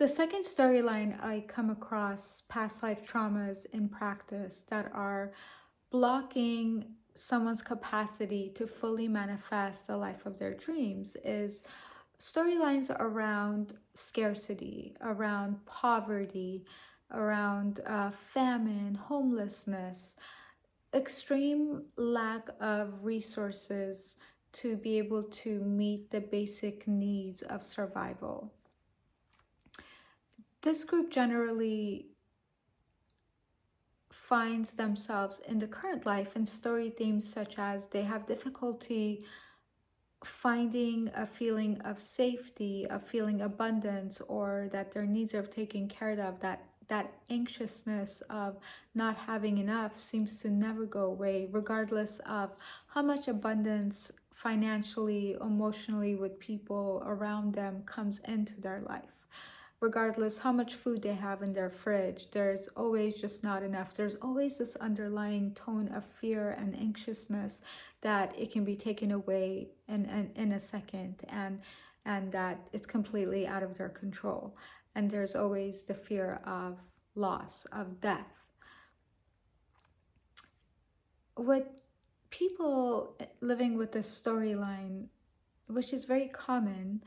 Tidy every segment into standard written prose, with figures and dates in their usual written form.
The second storyline, I come across past life traumas in practice that are blocking someone's capacity to fully manifest the life of their dreams, is storylines around scarcity, around poverty, around famine, homelessness, extreme lack of resources to be able to meet the basic needs of survival. This group generally finds themselves in the current life in story themes such as they have difficulty finding a feeling of safety, a feeling abundance, or that their needs are taken care of, that anxiousness of not having enough seems to never go away, regardless of how much abundance financially, emotionally, with people around them comes into their life. Regardless how much food they have in their fridge, there's always just not enough. There's always this underlying tone of fear and anxiousness that it can be taken away in a second, and that it's completely out of their control. And there's always the fear of loss, of death. With people living with this storyline, which is very common,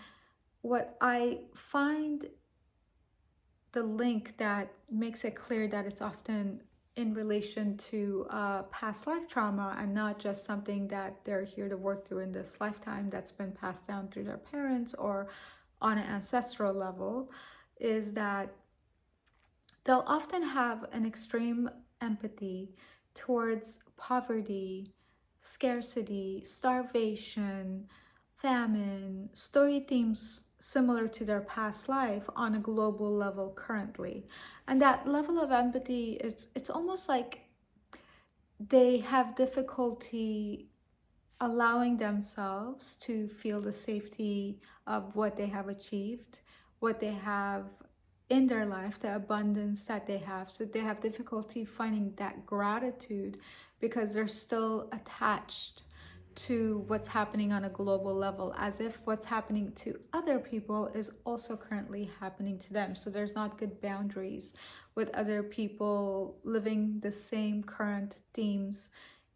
what I find the link that makes it clear that it's often in relation to past life trauma and not just something that they're here to work through in this lifetime that's been passed down through their parents or on an ancestral level, is that they'll often have an extreme empathy towards poverty, scarcity, starvation, famine, story themes similar to their past life on a global level currently. And that level of empathy is, it's almost like they have difficulty allowing themselves to feel the safety of what they have achieved, what they have in their life, the abundance that they have. So they have difficulty finding that gratitude because they're still attached to what's happening on a global level, as if what's happening to other people is also currently happening to them. So there's not good boundaries with other people living the same current themes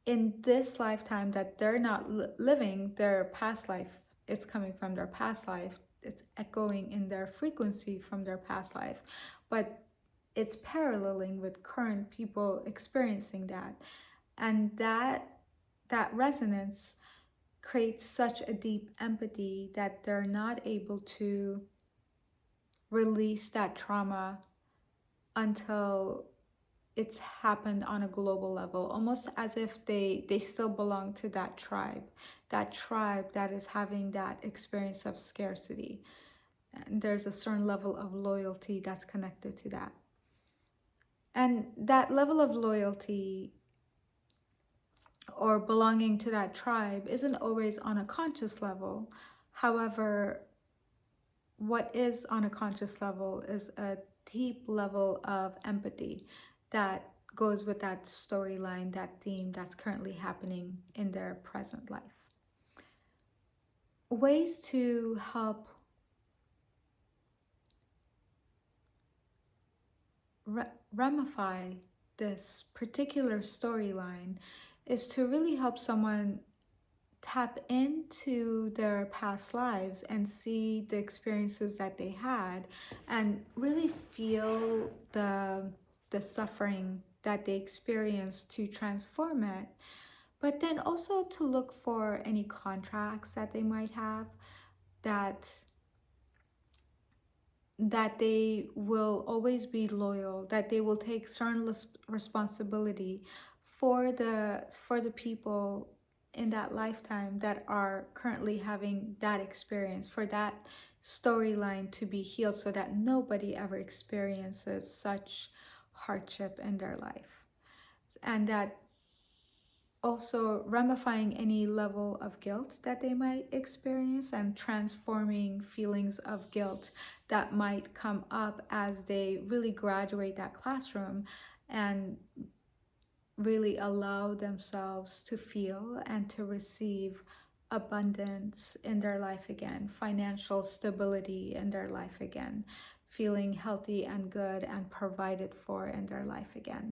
in this lifetime that they're not living their past life. It's coming from their past life, it's echoing in their frequency from their past life, but it's paralleling with current people experiencing that. And that resonance creates such a deep empathy that they're not able to release that trauma until it's happened on a global level, almost as if they still belong to that tribe that is having that experience of scarcity. And there's a certain level of loyalty that's connected to that. And that level of loyalty or belonging to that tribe isn't always on a conscious level. However, what is on a conscious level is a deep level of empathy that goes with that storyline, that theme that's currently happening in their present life. Ways to help ramify this particular storyline is to really help someone tap into their past lives and see the experiences that they had and really feel the suffering that they experienced to transform it, but then also to look for any contracts that they might have that they will always be loyal, that they will take certain responsibility for the people in that lifetime that are currently having that experience, for that storyline to be healed so that nobody ever experiences such hardship in their life. And that also ramifying any level of guilt that they might experience and transforming feelings of guilt that might come up as they really graduate that classroom and really allow themselves to feel and to receive abundance in their life again, financial stability in their life again, feeling healthy and good and provided for in their life again.